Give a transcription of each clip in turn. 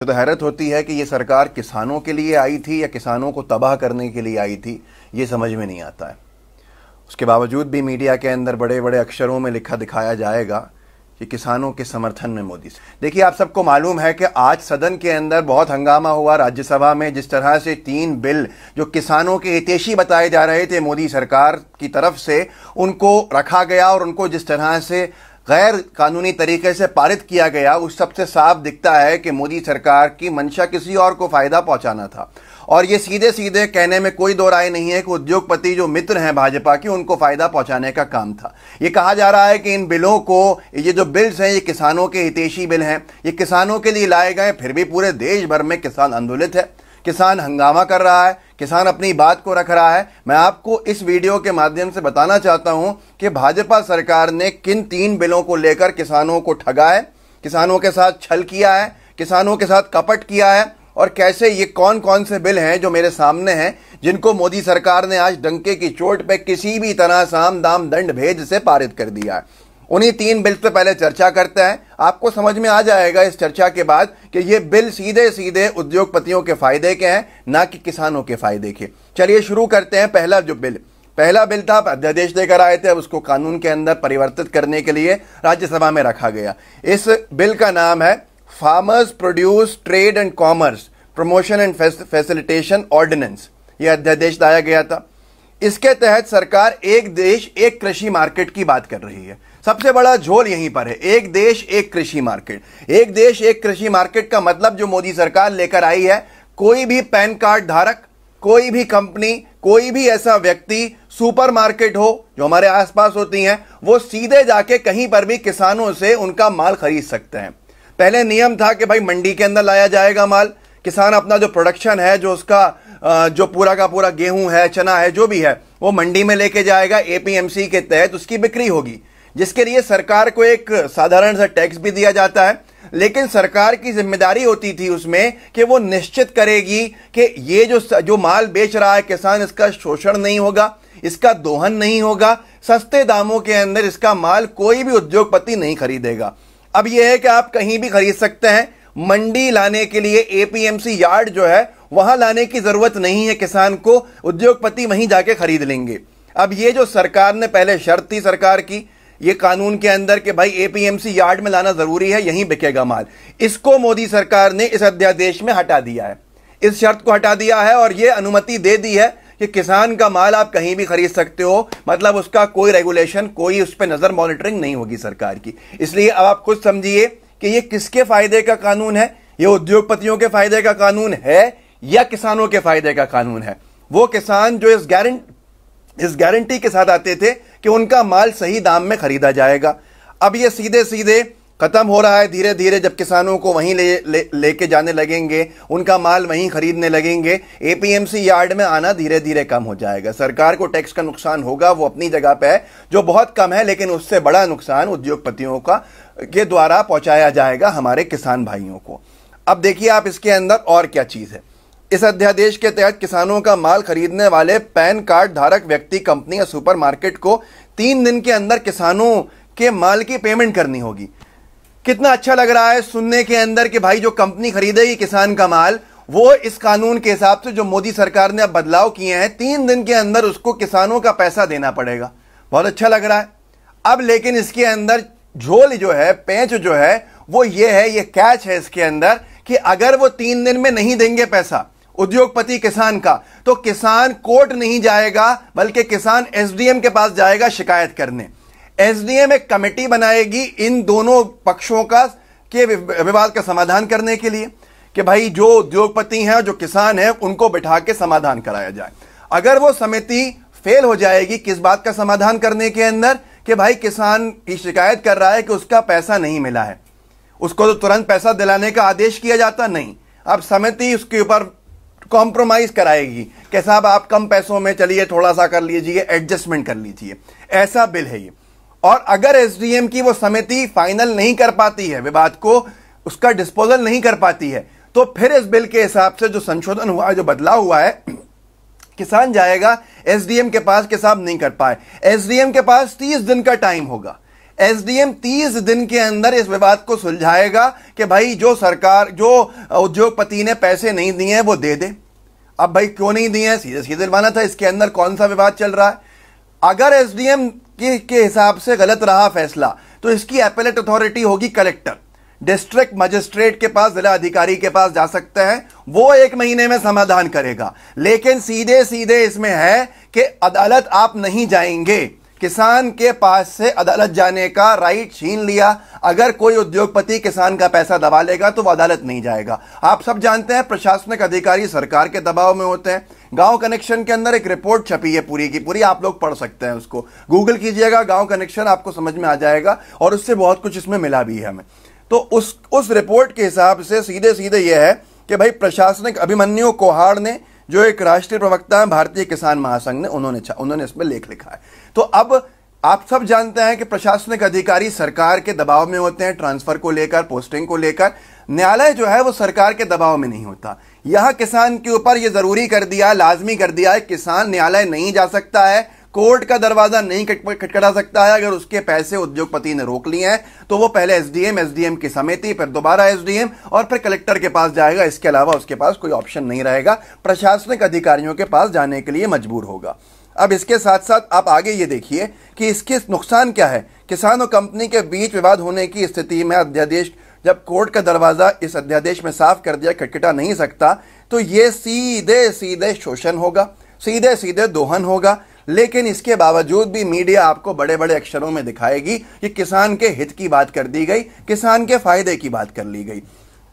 तो हैरत होती है कि ये सरकार किसानों के लिए आई थी या किसानों को तबाह करने के लिए आई थी, ये समझ में नहीं आता है। उसके बावजूद भी मीडिया के अंदर बड़े बड़े अक्षरों में लिखा दिखाया जाएगा कि किसानों के समर्थन में मोदी से। देखिए, आप सबको मालूम है कि आज सदन के अंदर बहुत हंगामा हुआ राज्यसभा में, जिस तरह से 3 बिल जो किसानों के हितैषी बताए जा रहे थे मोदी सरकार की तरफ से, उनको रखा गया और उनको जिस तरह से गैर कानूनी तरीके से पारित किया गया, उस सबसे साफ दिखता है कि मोदी सरकार की मंशा किसी और को फायदा पहुंचाना था। और ये सीधे सीधे कहने में कोई दो राय नहीं है कि उद्योगपति जो मित्र हैं भाजपा के, उनको फायदा पहुंचाने का काम था। ये कहा जा रहा है कि इन बिलों को, ये जो बिल्स हैं, ये किसानों के हितैषी बिल हैं, ये किसानों के लिए लाए गए, फिर भी पूरे देश भर में किसान आंदोलित है, किसान हंगामा कर रहा है, किसान अपनी बात को रख रहा है। मैं आपको इस वीडियो के माध्यम से बताना चाहता हूं कि भाजपा सरकार ने किन 3 बिलों को लेकर किसानों को ठगा है, किसानों के साथ छल किया है, किसानों के साथ कपट किया है, और कैसे ये कौन कौन से बिल हैं जो मेरे सामने हैं, जिनको मोदी सरकार ने आज डंके की चोट पे किसी भी तरह साम दाम दंड भेद से पारित कर दिया है। उन्हीं 3 बिल पे पहले चर्चा करते हैं। आपको समझ में आ जाएगा इस चर्चा के बाद कि ये बिल सीधे सीधे उद्योगपतियों के फायदे के हैं, ना कि किसानों के फायदे के। चलिए शुरू करते हैं। पहला बिल था, अध्यादेश लेकर आए थे, अब उसको कानून के अंदर परिवर्तित करने के लिए राज्यसभा में रखा गया। इस बिल का नाम है farmers produce trade and commerce promotion and facilitation ordinance. यह अध्यादेश लाया गया था। इसके तहत सरकार एक देश एक कृषि मार्केट की बात कर रही है। सबसे बड़ा झोल यहीं पर है, एक देश एक कृषि मार्केट। एक देश एक कृषि मार्केट का मतलब जो मोदी सरकार लेकर आई है, कोई भी पैन कार्ड धारक, कोई भी कंपनी, कोई भी ऐसा व्यक्ति, सुपरमार्केट हो जो हमारे आसपास होती हैं, वो सीधे जाके कहीं पर भी किसानों से उनका माल खरीद सकते हैं। पहले नियम था कि भाई मंडी के अंदर लाया जाएगा माल, किसान अपना जो प्रोडक्शन है, जो उसका जो पूरा का पूरा गेहूं है, चना है, जो भी है, वो मंडी में लेके जाएगा, एपीएमसी के तहत उसकी बिक्री होगी, जिसके लिए सरकार को एक साधारण सा टैक्स भी दिया जाता है। लेकिन सरकार की जिम्मेदारी होती थी उसमें कि वो निश्चित करेगी कि ये जो माल बेच रहा है किसान, इसका शोषण नहीं होगा, इसका दोहन नहीं होगा, सस्ते दामों के अंदर इसका माल कोई भी उद्योगपति नहीं खरीदेगा। अब यह है कि आप कहीं भी खरीद सकते हैं। मंडी लाने के लिए एपीएमसी यार्ड जो है, वहां लाने की जरूरत नहीं है किसान को, उद्योगपति वहीं जाके खरीद लेंगे। अब ये जो सरकार ने पहले शर्त थी सरकार की, ये कानून के अंदर कि भाई एपीएमसी यार्ड में लाना जरूरी है, यहीं बिकेगा माल, इसको मोदी सरकार ने इस अध्यादेश में हटा दिया है। इस शर्त को हटा दिया है और ये अनुमति दे दी है कि किसान का माल आप कहीं भी खरीद सकते हो। मतलब उसका कोई रेगुलेशन, कोई उस पर नजर मॉनिटरिंग नहीं होगी सरकार की। इसलिए अब आप खुद समझिए कि ये किसके फायदे का कानून है। ये उद्योगपतियों के फायदे का कानून है या किसानों के फायदे का कानून है। वो किसान जो इस गारंटी के साथ आते थे कि उनका माल सही दाम में खरीदा जाएगा, अब ये सीधे सीधे खत्म हो रहा है धीरे धीरे। जब किसानों को वहीं लेके जाने लगेंगे, उनका माल वहीं खरीदने लगेंगे, एपीएमसी यार्ड में आना धीरे धीरे कम हो जाएगा। सरकार को टैक्स का नुकसान होगा, वो अपनी जगह पे है, जो बहुत कम है, लेकिन उससे बड़ा नुकसान उद्योगपतियों के द्वारा पहुंचाया जाएगा हमारे किसान भाइयों को। अब देखिए आप इसके अंदर और क्या चीज है। इस अध्यादेश के तहत किसानों का माल खरीदने वाले पैन कार्ड धारक व्यक्ति, कंपनी या सुपरमार्केट को 3 दिन के अंदर किसानों के माल की पेमेंट करनी होगी। कितना अच्छा लग रहा है सुनने के अंदर कि भाई जो कंपनी खरीदेगी किसान का माल, वो इस कानून के हिसाब से जो मोदी सरकार ने अब बदलाव किए हैं, 3 दिन के अंदर उसको किसानों का पैसा देना पड़ेगा। बहुत अच्छा लग रहा है। अब लेकिन इसके अंदर झोल जो है, पेंच जो है, वो ये है, ये कैच है इसके अंदर कि अगर वो 3 दिन में नहीं देंगे पैसा उद्योगपति किसान का, तो किसान कोर्ट नहीं जाएगा, बल्कि किसान एसडीएम के पास जाएगा शिकायत करने। एसडीएम एक कमेटी बनाएगी इन दोनों पक्षों का के विवाद का समाधान करने के लिए कि भाई जो उद्योगपति हैं और जो किसान हैं उनको बिठा के समाधान कराया जाए। अगर वो समिति फेल हो जाएगी किस बात का समाधान करने के अंदर, कि भाई किसान की शिकायत कर रहा है कि उसका पैसा नहीं मिला है, उसको तो तुरंत पैसा दिलाने का आदेश किया जाता नहीं। अब समिति उसके ऊपर कॉम्प्रोमाइज कराएगी कि साहब आप कम पैसों में चलिए, थोड़ा सा कर लीजिए, एडजस्टमेंट कर लीजिए। ऐसा बिल है ये। और अगर एसडीएम की वो समिति फाइनल नहीं कर पाती है विवाद को, उसका डिस्पोजल नहीं कर पाती है, तो फिर इस बिल के हिसाब से जो संशोधन हुआ है, जो बदलाव हुआ है, किसान जाएगा एसडीएम के पास कि साहब नहीं कर पाए। एसडीएम के पास 30 दिन का टाइम होगा। एसडीएम 30 दिन के अंदर इस विवाद को सुलझाएगा कि भाई जो सरकार, जो उद्योगपति ने पैसे नहीं दिए हैं वो दे दे। अब भाई क्यों नहीं दिए हैं, सीधे सीधे माना था, इसके अंदर कौन सा विवाद चल रहा है। अगर एसडीएम के हिसाब से गलत रहा फैसला तो इसकी एपेलेट अथॉरिटी होगी कलेक्टर, डिस्ट्रिक्ट मजिस्ट्रेट के पास, जिला अधिकारी के पास जा सकते हैं, वो 1 महीने में समाधान करेगा। लेकिन सीधे सीधे इसमें है कि अदालत आप नहीं जाएंगे, किसान के पास से अदालत जाने का राइट छीन लिया। अगर कोई उद्योगपति किसान का पैसा दबा लेगा तो वो अदालत नहीं जाएगा। आप सब जानते हैं प्रशासनिक अधिकारी सरकार के दबाव में होते हैं। गांव कनेक्शन के अंदर एक रिपोर्ट छपी है पूरी की पूरी, आप लोग पढ़ सकते हैं, उसको गूगल कीजिएगा, गांव कनेक्शन, आपको समझ में आ जाएगा और उससे बहुत कुछ इसमें मिला भी है हमें। तो उस रिपोर्ट के हिसाब से सीधे सीधे यह है कि भाई प्रशासनिक अभिमन्यु कोहाड़ ने, जो एक राष्ट्रीय प्रवक्ता है भारतीय किसान महासंघ ने, उन्होंने इसमें लेख लिखा है। तो अब आप सब जानते हैं कि प्रशासनिक अधिकारी सरकार के दबाव में होते हैं, ट्रांसफर को लेकर, पोस्टिंग को लेकर। न्यायालय जो है वो सरकार के दबाव में नहीं होता। यहां किसान के ऊपर ये जरूरी कर दिया, लाजमी कर दिया है, किसान न्यायालय नहीं जा सकता है, कोर्ट का दरवाजा नहीं खटखटा सकता है। अगर उसके पैसे उद्योगपति ने रोक लिए हैं तो वो पहले एसडीएम की समिति, फिर दोबारा एसडीएम और फिर कलेक्टर के पास जाएगा। इसके अलावा उसके पास कोई ऑप्शन नहीं रहेगा, प्रशासनिक अधिकारियों के पास जाने के लिए मजबूर होगा। अब इसके साथ साथ आप आगे ये देखिए कि इसके नुकसान क्या है। किसान और कंपनी के बीच विवाद होने की स्थिति में अध्यादेश, जब कोर्ट का दरवाजा इस अध्यादेश में साफ कर दिया खटखटा नहीं सकता, तो ये सीधे सीधे शोषण होगा, सीधे सीधे दोहन होगा। लेकिन इसके बावजूद भी मीडिया आपको बड़े बड़े अक्षरों में दिखाएगी कि किसान के हित की बात कर दी गई, किसान के फायदे की बात कर ली गई।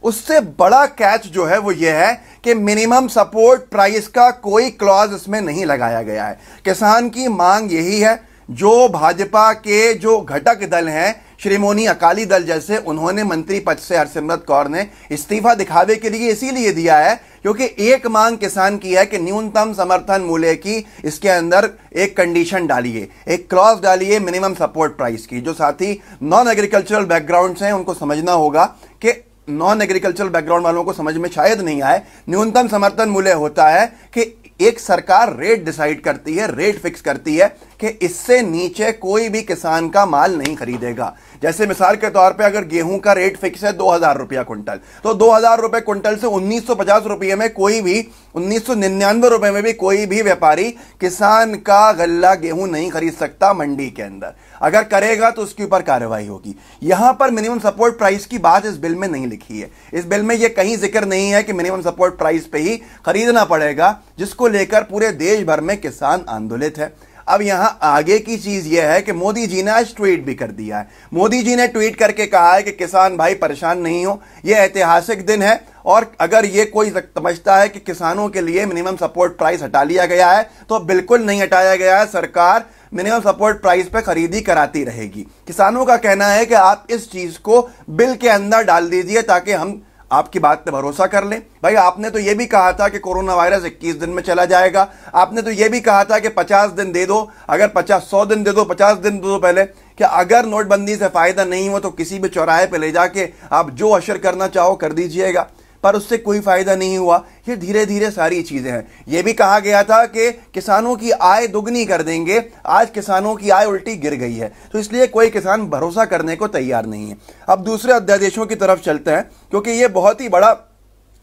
उससे बड़ा कैच जो है वो ये है कि मिनिमम सपोर्ट प्राइस का कोई क्लॉज इसमें नहीं लगाया गया है। किसान की मांग यही है, जो भाजपा के जो घटक दल हैं, श्रोमणी अकाली दल जैसे, उन्होंने मंत्री पद से हरसिमरत कौर ने इस्तीफा दिखावे के लिए इसीलिए दिया है क्योंकि एक मांग किसान की है कि न्यूनतम समर्थन मूल्य की इसके अंदर एक कंडीशन डालिए, एक क्लॉज डालिए मिनिमम सपोर्ट प्राइस की। जो साथी नॉन एग्रीकल्चरल बैकग्राउंड से हैं उनको समझना होगा कि नॉन एग्रीकल्चरल बैकग्राउंड वालों को समझ में शायद नहीं आए, न्यूनतम समर्थन मूल्य होता है कि एक सरकार रेट डिसाइड करती है, रेट फिक्स करती है कि इससे नीचे कोई भी किसान का माल नहीं खरीदेगा। जैसे मिसाल के तौर पे अगर गेहूं का रेट फिक्स है 2000 रुपया कुंटल, तो 2000 रुपए कुंटल से 1950 रुपये में कोई भी, 1999 रुपए में भी कोई भी व्यापारी किसान का गल्ला गेहूं नहीं खरीद सकता मंडी के अंदर। अगर करेगा तो उसके ऊपर कार्रवाई होगी। यहां पर मिनिमम सपोर्ट प्राइस की बात इस बिल में नहीं लिखी है। इस बिल में यह कहीं जिक्र नहीं है कि मिनिमम सपोर्ट प्राइस पे ही खरीदना पड़ेगा, जिसको लेकर पूरे देश भर में किसान आंदोलित है। अब यहां आगे की चीज यह है कि मोदी जी ने आज ट्वीट भी कर दिया है। मोदी जी ने ट्वीट करके कहा है कि किसान भाई परेशान नहीं हो, यह ऐतिहासिक दिन है और अगर ये कोई समझता है कि किसानों के लिए मिनिमम सपोर्ट प्राइस हटा लिया गया है तो बिल्कुल नहीं हटाया गया है। सरकार मिनिमम सपोर्ट प्राइस पे खरीदी कराती रहेगी। किसानों का कहना है कि आप इस चीज को बिल के अंदर डाल दीजिए ताकि हम आपकी बात पे भरोसा कर लें। भाई आपने तो यह भी कहा था कि कोरोना वायरस 21 दिन में चला जाएगा, आपने तो यह भी कहा था कि 50 दिन दे दो, अगर 100 दिन दे दो, 50 दिन दे दो पहले, कि अगर नोटबंदी से फायदा नहीं हो तो किसी भी चौराहे पे ले जाके आप जो अशर करना चाहो कर दीजिएगा, पर उससे कोई फायदा नहीं हुआ। ये धीरे धीरे सारी चीजें हैं। यह भी कहा गया था कि किसानों की आय दुगनी कर देंगे, आज किसानों की आय उल्टी गिर गई है, तो इसलिए कोई किसान भरोसा करने को तैयार नहीं है। अब दूसरे अध्यादेशों की तरफ चलते हैं क्योंकि यह बहुत ही बड़ा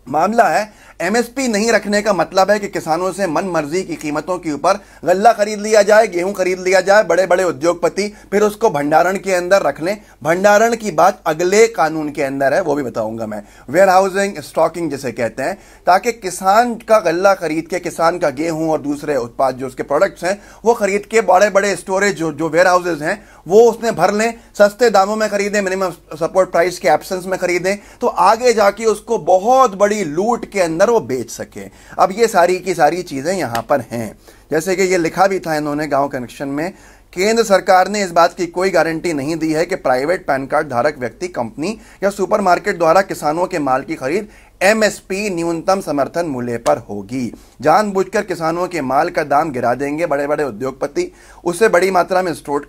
मामला है। एमएसपी नहीं रखने का मतलब है कि किसानों से मन मर्जी की कीमतों के ऊपर गल्ला खरीद लिया जाए, गेहूं खरीद लिया जाए, बड़े बड़े उद्योगपति फिर उसको भंडारण के अंदर रख लें। भंडारण की बात अगले कानून के अंदर है, वो भी बताऊंगा मैं, वेयर हाउसिंग स्टॉकिंग जिसे कहते हैं, ताकि किसान का गल्ला खरीद के, किसान का गेहूं और दूसरे उत्पाद जो उसके प्रोडक्ट्स हैं वो खरीद के बड़े बड़े स्टोरेज जो वेयर हाउसेज हैं वो उसमें भर लें, सस्ते दामों में खरीदें, मिनिमम सपोर्ट प्राइस के एब्सेंस में खरीदें, तो आगे जाके उसको बहुत बड़ी लूट के अंदर वो बेच सके। अब ये सारी की सारी चीजें यहां पर हैं। जैसे कि ये लिखा भी था इन्होंने गांव कनेक्शन में, केंद्र सरकार ने इस बात की कोई गारंटी नहीं दी है कि प्राइवेट पैन कार्ड धारक व्यक्ति, कंपनी या सुपरमार्केट द्वारा किसानों के माल की खरीद एमएसपी न्यूनतम समर्थन मूल्य पर होगी। जानबूझकर किसानों के माल का दाम गिरा देंगे बड़े बड़े उद्योगपति, उसे बड़ी मात्रा में स्टोर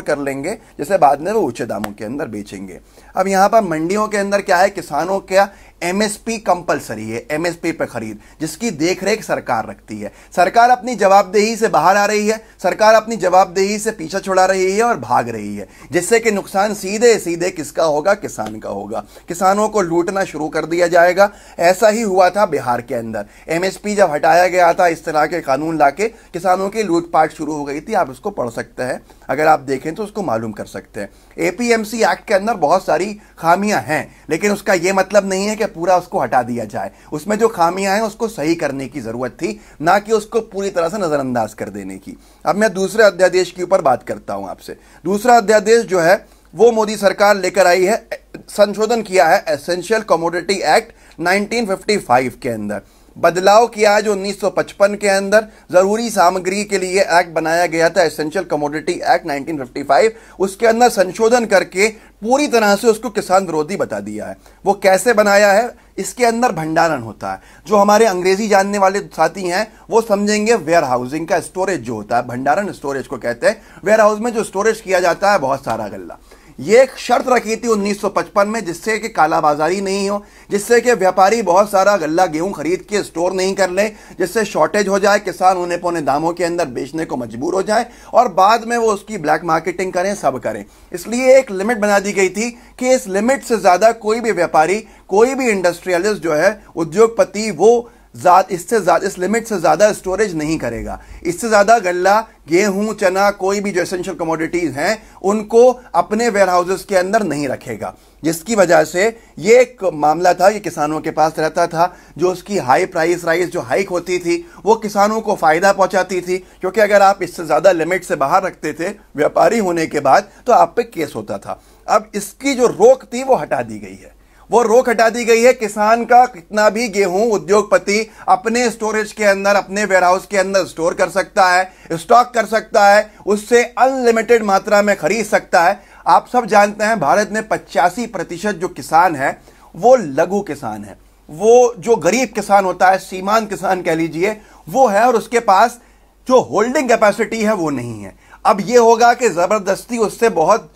कर लेंगे, जिसे बाद में वो ऊंचे दामों के अंदर बेचेंगे। अब यहां पर मंडियों के अंदर क्या है, किसानों का एमएसपी कंपलसरी है, एमएसपी पे खरीद, जिसकी देखरेख सरकार रखती है। सरकार अपनी जवाबदेही से बाहर आ रही है, सरकार अपनी जवाबदेही से पीछा छुड़ा रही है और भाग रही है, जिससे कि नुकसान सीधे सीधे किसका होगा, किसान का होगा। किसानों को लूटना शुरू कर दिया जाएगा। ऐसा ही हुआ था बिहार के अंदर, एमएसपी जब हटाया गया था, इस तरह के कानून लाके किसानों की लूटपाट शुरू हो गई थी। आप उसको पढ़ सकते हैं, अगर आप देखें तो उसको मालूम कर सकते हैं। एपीएमसी एक्ट के अंदर बहुत सारी खामियां हैं, लेकिन उसका यह मतलब नहीं है कि पूरा उसको हटा दिया जाए। उसमें जो खामियां हैं उसको सही करने की जरूरत थी, ना कि उसको पूरी तरह से नजरअंदाज कर देने की। अब मैं दूसरे अध्यादेश के ऊपर बात करता हूं आपसे। दूसरा अध्यादेश जो है वो मोदी सरकार लेकर आई है, संशोधन किया है एसेंशियल कमोडिटी एक्ट 1955 के अंदर। बदलाव किया है जो 1955 के अंदर जरूरी सामग्री के लिए एक्ट बनाया गया था, एसेंशियल कमोडिटी एक्ट 1955, उसके अंदर संशोधन करके पूरी तरह से उसको किसान विरोधी बता दिया है। वो कैसे बनाया है, इसके अंदर भंडारण होता है। जो हमारे अंग्रेजी जानने वाले साथी हैं वो समझेंगे, वेयर हाउसिंग का स्टोरेज जो होता है, भंडारण स्टोरेज को कहते हैं। वेयर हाउस में जो स्टोरेज किया जाता है बहुत सारा गल्ला। ये एक शर्त रखी थी 1955 में, जिससे कि कालाबाजारी नहीं हो, जिससे कि व्यापारी बहुत सारा गल्ला गेहूं खरीद के स्टोर नहीं कर ले, जिससे शॉर्टेज हो जाए, किसान उन्हें पौने दामों के अंदर बेचने को मजबूर हो जाए और बाद में वो उसकी ब्लैक मार्केटिंग करें, सब करें। इसलिए एक लिमिट बना दी गई थी कि इस लिमिट से ज्यादा कोई भी व्यापारी, कोई भी इंडस्ट्रियलिस्ट जो है, उद्योगपति, वो इस लिमिट से ज्यादा स्टोरेज नहीं करेगा। इससे ज्यादा गल्ला, गेहूं, चना, कोई भी जो एसेंशियल कमोडिटीज हैं उनको अपने वेयर हाउसेस के अंदर नहीं रखेगा, जिसकी वजह से ये एक मामला था, ये किसानों के पास रहता था। जो उसकी हाई प्राइस राइस जो हाइक होती थी वो किसानों को फायदा पहुंचाती थी, क्योंकि अगर आप इससे ज्यादा लिमिट से बाहर रखते थे व्यापारी होने के बाद तो आप पे केस होता था। अब इसकी जो रोक थी वो हटा दी गई है, वो रोक हटा दी गई है। किसान का कितना भी गेहूं उद्योगपति अपने स्टोरेज के अंदर, अपने वेयरहाउस के अंदर स्टोर कर सकता है, स्टॉक कर सकता है, उससे अनलिमिटेड मात्रा में खरीद सकता है। आप सब जानते हैं भारत में 85% जो किसान है वो लघु किसान है, वो जो गरीब किसान होता है, सीमांत किसान कह लीजिए, वो है, और उसके पास जो होल्डिंग कैपेसिटी है वो नहीं है। अब ये होगा कि जबरदस्ती उससे बहुत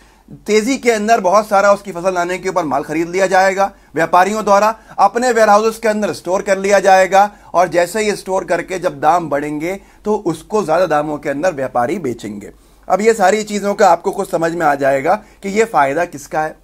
तेजी के अंदर बहुत सारा उसकी फसल लाने के ऊपर माल खरीद लिया जाएगा, व्यापारियों द्वारा अपने वेयरहाउसेस के अंदर स्टोर कर लिया जाएगा, और जैसे ही स्टोर करके जब दाम बढ़ेंगे तो उसको ज्यादा दामों के अंदर व्यापारी बेचेंगे। अब ये सारी चीजों का आपको कुछ समझ में आ जाएगा कि ये फायदा किसका है,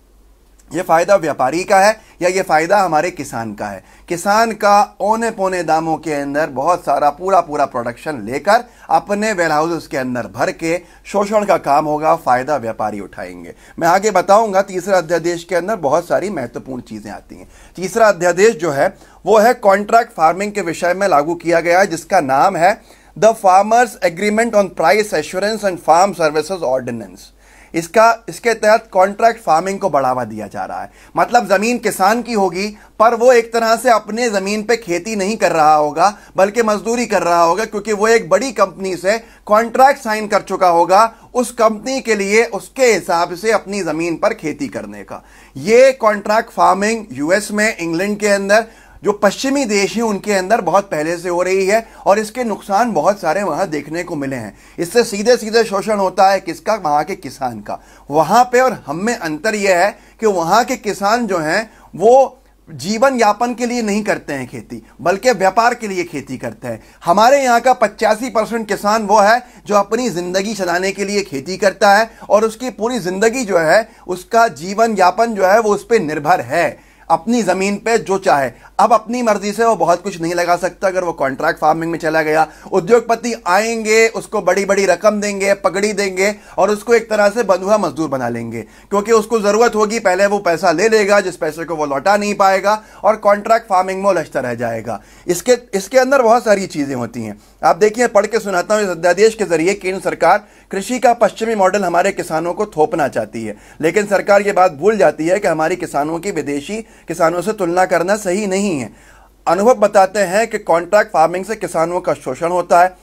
ये फायदा व्यापारी का है या ये फायदा हमारे किसान का है। किसान का औने पौने दामों के अंदर बहुत सारा पूरा प्रोडक्शन लेकर अपने वेयरहाउसेस के अंदर भर के शोषण का काम होगा, फायदा व्यापारी उठाएंगे। मैं आगे बताऊंगा तीसरा अध्यादेश के अंदर बहुत सारी महत्वपूर्ण चीजें आती हैं। तीसरा अध्यादेश जो है वो है कॉन्ट्रैक्ट फार्मिंग के विषय में लागू किया गया है, जिसका नाम है the farmers agreement on price assurance and farm services ordinance. इसके तहत कॉन्ट्रैक्ट फार्मिंग को बढ़ावा दिया जा रहा है। मतलब जमीन किसान की होगी, पर वो एक तरह से अपने जमीन पे खेती नहीं कर रहा होगा, बल्कि मजदूरी कर रहा होगा, क्योंकि वो एक बड़ी कंपनी से कॉन्ट्रैक्ट साइन कर चुका होगा, उस कंपनी के लिए उसके हिसाब से अपनी जमीन पर खेती करने का। ये कॉन्ट्रैक्ट फार्मिंग यूएस में, इंग्लैंड के अंदर, जो पश्चिमी देश हैं उनके अंदर बहुत पहले से हो रही है, और इसके नुकसान बहुत सारे वहां देखने को मिले हैं। इससे सीधे सीधे शोषण होता है किसका, वहां के किसान का। वहां पे और हम में अंतर यह है कि वहां के किसान जो हैं वो जीवन यापन के लिए नहीं करते हैं खेती, बल्कि व्यापार के लिए खेती करते हैं। हमारे यहाँ का 85% किसान वो है जो अपनी जिंदगी चलाने के लिए खेती करता है, और उसकी पूरी जिंदगी जो है, उसका जीवन यापन जो है वो उस पर निर्भर है, अपनी जमीन पे जो चाहे। अब अपनी मर्जी से वो बहुत कुछ नहीं लगा सकता। अगर वो कॉन्ट्रैक्ट फार्मिंग में चला गया, उद्योगपति आएंगे, उसको बड़ी बड़ी रकम देंगे, पगड़ी देंगे, और उसको एक तरह से बंधुआ मजदूर बना लेंगे, क्योंकि उसको जरूरत होगी, पहले वो पैसा ले लेगा, जिस पैसे को वो लौटा नहीं पाएगा, और कॉन्ट्रैक्ट फार्मिंग में उलझता रह जाएगा। इसके अंदर बहुत सारी चीजें होती हैं। आप देखिए, पढ़ के सुनाता हूं। इस अध्यादेश के जरिए केंद्र सरकार कृषि का पश्चिमी मॉडल हमारे किसानों को थोपना चाहती है, लेकिन सरकार ये बात भूल जाती है कि हमारी किसानों की विदेशी किसानों से तुलना करना सही नहीं है। अनुभव बताते हैं कि कॉन्ट्रैक्ट फार्मिंग से किसानों का शोषण होता है।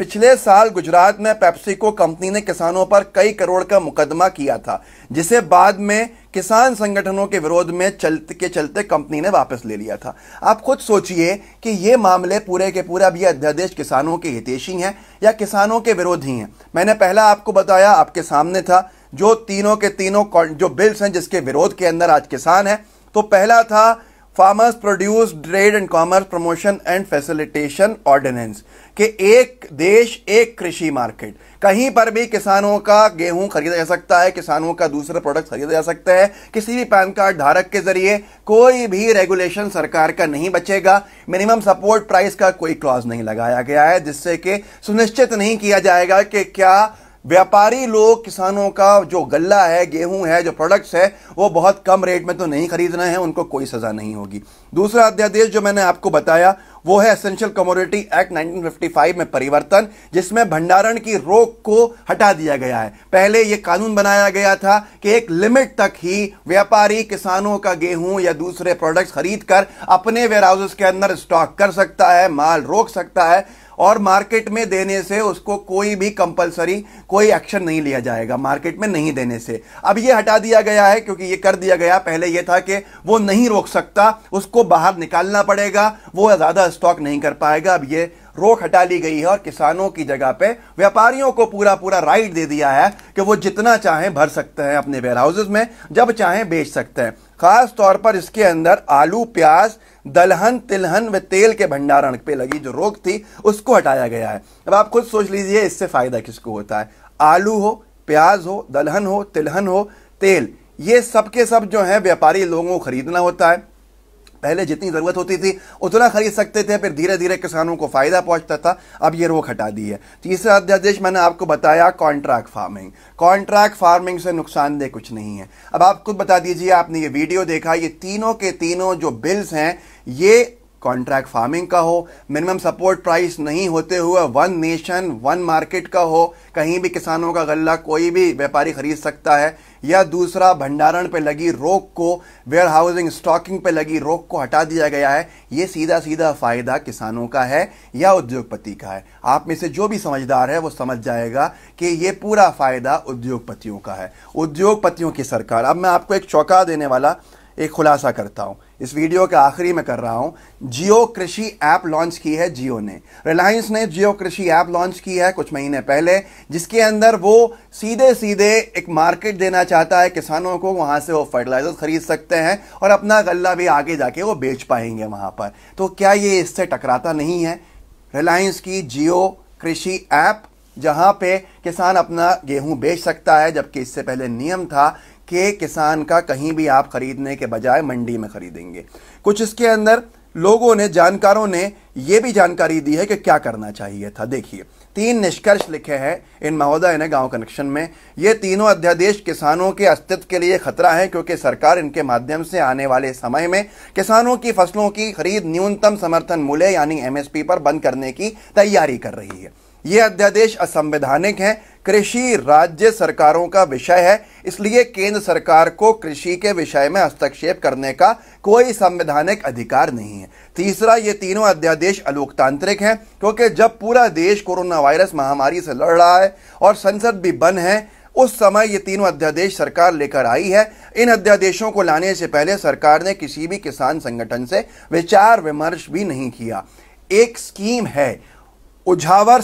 पिछले साल गुजरात में पेप्सिको कंपनी ने किसानों पर कई करोड़ का मुकदमा किया था, जिसे बाद में किसान संगठनों के विरोध में चलते कंपनी ने वापस ले लिया था। आप खुद सोचिए कि ये मामले पूरे के पूरे, अब ये अध्यादेश किसानों के हितैषी हैं या किसानों के विरोधी हैं। मैंने पहला आपको बताया, आपके सामने था, जो तीनों के तीनों जो बिल्स हैं जिसके विरोध के अंदर आज किसान है। तो पहला था farmers produce trade and commerce promotion and facilitation ordinance कि एक देश एक कृषि मार्केट, कहीं पर भी किसानों का गेहूं खरीदा जा सकता है, किसानों का दूसरे प्रोडक्ट खरीदा जा सकता है, किसी भी पैन कार्ड धारक के जरिए कोई भी रेगुलेशन सरकार का नहीं बचेगा। मिनिमम सपोर्ट प्राइस का कोई क्लॉज नहीं लगाया गया है, जिससे कि सुनिश्चित नहीं किया जाएगा कि क्या व्यापारी लोग किसानों का जो गल्ला है, गेहूं है, जो प्रोडक्ट्स है, वो बहुत कम रेट में तो नहीं खरीद रहे हैं, उनको कोई सजा नहीं होगी। दूसरा अध्यादेश जो मैंने आपको बताया वो है एसेंशियल कमोडिटी एक्ट 1955 में परिवर्तन, जिसमें भंडारण की रोक को हटा दिया गया है। पहले यह कानून बनाया गया था कि एक लिमिट तक ही व्यापारी किसानों का गेहूं या दूसरे प्रोडक्ट्स खरीद कर अपने वेयरहाउसेस के अंदर स्टॉक कर सकता है, माल रोक सकता है, और मार्केट में देने से उसको कोई भी कंपलसरी कोई एक्शन नहीं लिया जाएगा मार्केट में नहीं देने से। अब ये हटा दिया गया है, क्योंकि ये कर दिया गया, पहले ये था कि वो नहीं रोक सकता, उसको बाहर निकालना पड़ेगा, वो ज्यादा स्टॉक नहीं कर पाएगा। अब ये रोक हटा ली गई है और किसानों की जगह पे व्यापारियों को पूरा पूरा राइट दे दिया है कि वो जितना चाहें भर सकते हैं अपने वेयरहाउसेस में, जब चाहें बेच सकते हैं। खास तौर पर इसके अंदर आलू, प्याज, दलहन, तिलहन व तेल के भंडारण पे लगी जो रोक थी उसको हटाया गया है। अब आप खुद सोच लीजिए इससे फायदा किसको होता है। आलू हो, प्याज हो, दलहन हो, तिलहन हो, तेल, ये सब के सब जो है व्यापारी लोगों को खरीदना होता है। पहले जितनी जरूरत होती थी उतना खरीद सकते थे, फिर धीरे धीरे किसानों को फायदा पहुंचता था। अब ये रोक हटा दी है। तीसरा अध्यादेश मैंने आपको बताया कॉन्ट्रैक्ट फार्मिंग। कॉन्ट्रैक्ट फार्मिंग से नुकसानदेह कुछ नहीं है। अब आप खुद बता दीजिए, आपने ये वीडियो देखा, ये तीनों के तीनों जो बिल्स हैं ये कॉन्ट्रैक्ट फार्मिंग का हो, मिनिमम सपोर्ट प्राइस नहीं होते हुए वन नेशन वन मार्केट का हो, कहीं भी किसानों का गल्ला कोई भी व्यापारी खरीद सकता है, या दूसरा भंडारण पे लगी रोक को, वेयर हाउसिंग स्टॉकिंग पे लगी रोक को हटा दिया गया है। ये सीधा सीधा फायदा किसानों का है या उद्योगपति का है। आप में से जो भी समझदार है वो समझ जाएगा कि ये पूरा फायदा उद्योगपतियों का है, उद्योगपतियों की सरकार। अब मैं आपको एक चौंका देने वाला एक खुलासा करता हूं, इस वीडियो के आखिरी में कर रहा हूं। जियो कृषि ऐप लॉन्च की है जियो ने, रिलायंस ने जियो कृषि ऐप लॉन्च की है कुछ महीने पहले, जिसके अंदर वो सीधे सीधे एक मार्केट देना चाहता है किसानों को, वहां से वो फर्टिलाइजर खरीद सकते हैं और अपना गल्ला भी आगे जाके वो बेच पाएंगे वहां पर। तो क्या ये इससे टकराता नहीं है? रिलायंस की जियो कृषि ऐप, जहां पे किसान अपना गेहूं बेच सकता है, जबकि इससे पहले नियम था कि किसान का कहीं भी आप खरीदने के बजाय मंडी में खरीदेंगे। कुछ इसके अंदर लोगों ने, जानकारों ने यह भी जानकारी दी है कि क्या करना चाहिए था। देखिए, 3 निष्कर्ष लिखे हैं इन महोदय ने गांव कनेक्शन में। ये तीनों अध्यादेश किसानों के अस्तित्व के लिए खतरा है, क्योंकि सरकार इनके माध्यम से आने वाले समय में किसानों की फसलों की खरीद न्यूनतम समर्थन मूल्य यानी MSP पर बंद करने की तैयारी कर रही है। ये अध्यादेश असंवैधानिक है, कृषि राज्य सरकारों का विषय है, इसलिए केंद्र सरकार को कृषि के विषय में हस्तक्षेप करने का कोई संवैधानिक अधिकार नहीं है। तीसरा, ये तीनों अध्यादेश अलोकतांत्रिक हैं, क्योंकि जब पूरा देश कोरोना वायरस महामारी से लड़ रहा है और संसद भी बंद है, उस समय ये तीनों अध्यादेश सरकार लेकर आई है। इन अध्यादेशों को लाने से पहले सरकार ने किसी भी किसान संगठन से विचार विमर्श भी नहीं किया। एक स्कीम है उझावर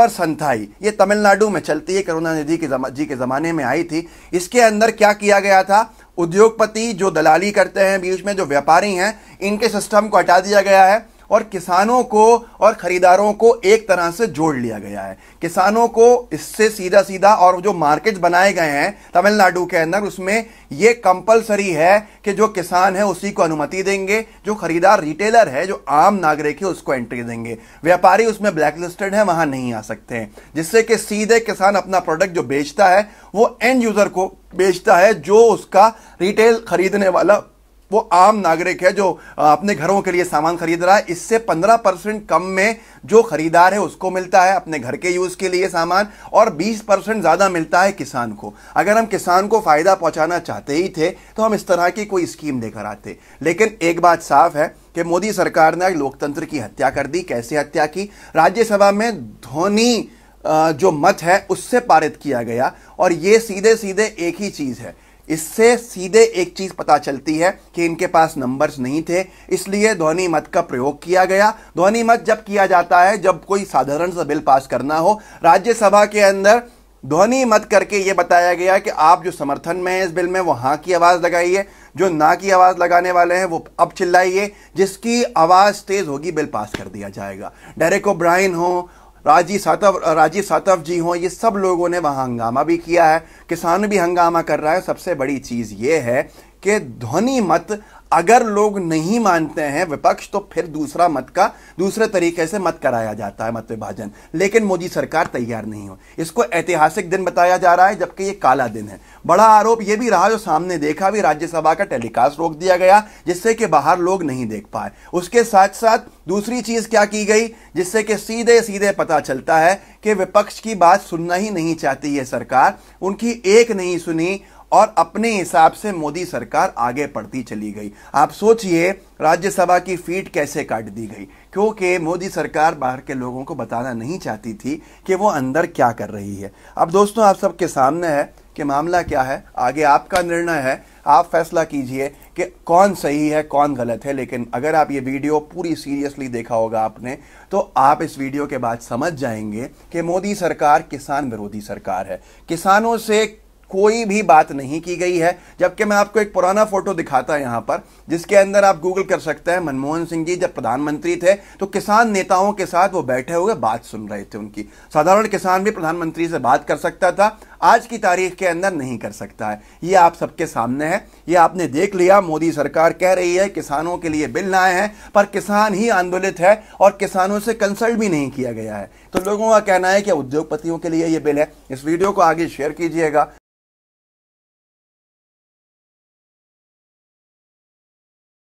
संस्थाई, ये तमिलनाडु में चलती है, करुणानिधि जी के ज़माने में आई थी। इसके अंदर क्या किया गया था, उद्योगपति जो दलाली करते हैं बीच में, जो व्यापारी हैं, इनके सिस्टम को हटा दिया गया है और किसानों को और खरीदारों को एक तरह से जोड़ लिया गया है। किसानों को इससे सीधा सीधा, और जो मार्केट बनाए गए हैं तमिलनाडु के अंदर, उसमें यह कंपलसरी है कि जो किसान है उसी को अनुमति देंगे, जो खरीदार रिटेलर है, जो आम नागरिक है, उसको एंट्री देंगे। व्यापारी उसमें ब्लैक लिस्टेड है, वहां नहीं आ सकते हैं, जिससे कि सीधे किसान अपना प्रोडक्ट जो बेचता है वो एंड यूजर को बेचता है, जो उसका रिटेल खरीदने वाला वो आम नागरिक है, जो अपने घरों के लिए सामान खरीद रहा है। इससे 15% कम में जो खरीदार है उसको मिलता है अपने घर के यूज के लिए सामान, और 20% ज्यादा मिलता है किसान को। अगर हम किसान को फायदा पहुंचाना चाहते ही थे तो हम इस तरह की कोई स्कीम लेकर आते। लेकिन एक बात साफ है कि मोदी सरकार ने लोकतंत्र की हत्या कर दी। कैसे हत्या की? राज्यसभा में ध्वनि जो मत है उससे पारित किया गया, और ये सीधे सीधे एक ही चीज है। इससे सीधे एक चीज पता चलती है कि इनके पास नंबर्स नहीं थे, इसलिए ध्वनि मत का प्रयोग किया गया। ध्वनि मत जब किया जाता है जब कोई साधारण सा बिल पास करना हो, राज्यसभा के अंदर ध्वनि मत करके ये बताया गया कि आप जो समर्थन में है इस बिल में वो हाँ की आवाज़ लगाइए, जो ना की आवाज़ लगाने वाले हैं वो अब चिल्लाइए, जिसकी आवाज़ तेज़ होगी बिल पास कर दिया जाएगा। डेरेक ओब्रायन हो, राजीव सातव जी हों, ये सब लोगों ने वहाँ हंगामा भी किया है, किसान भी हंगामा कर रहा है। सबसे बड़ी चीज़ ये है कि ध्वनि मत अगर लोग नहीं मानते हैं विपक्ष, तो फिर दूसरा मत का दूसरे तरीके से मत कराया जाता है, मत विभाजन। लेकिन मोदी सरकार तैयार नहीं हो। इसको ऐतिहासिक दिन बताया जा रहा है, जबकि ये काला दिन है। बड़ा आरोप ये भी रहा, जो सामने देखा भी, राज्यसभा का टेलीकास्ट रोक दिया गया जिससे कि बाहर लोग नहीं देख पाए। उसके साथ साथ दूसरी चीज क्या की गई, जिससे कि सीधे सीधे पता चलता है कि विपक्ष की बात सुनना ही नहीं चाहती है सरकार, उनकी एक नहीं सुनी और अपने हिसाब से मोदी सरकार आगे बढ़ती चली गई। आप सोचिए राज्यसभा की फीट कैसे काट दी गई, क्योंकि मोदी सरकार बाहर के लोगों को बताना नहीं चाहती थी कि वो अंदर क्या कर रही है। अब दोस्तों आप सबके सामने है कि मामला क्या है, आगे आपका निर्णय है, आप फैसला कीजिए कि कौन सही है कौन गलत है। लेकिन अगर आप ये वीडियो पूरी सीरियसली देखा होगा आपने, तो आप इस वीडियो के बाद समझ जाएंगे कि मोदी सरकार किसान विरोधी सरकार है। किसानों से कोई भी बात नहीं की गई है। जबकि मैं आपको एक पुराना फोटो दिखाता यहां पर, जिसके अंदर आप गूगल कर सकते हैं, मनमोहन सिंह जी जब प्रधानमंत्री थे तो किसान नेताओं के साथ वो बैठे हुए बात सुन रहे थे उनकी। साधारण किसान भी प्रधानमंत्री से बात कर सकता था, आज की तारीख के अंदर नहीं कर सकता है। ये आप सबके सामने है, ये आपने देख लिया। मोदी सरकार कह रही है किसानों के लिए बिल लाए हैं, पर किसान ही आंदोलित है और किसानों से कंसल्ट भी नहीं किया गया है। तो लोगों का कहना है कि उद्योगपतियों के लिए ये बिल है। इस वीडियो को आगे शेयर कीजिएगा।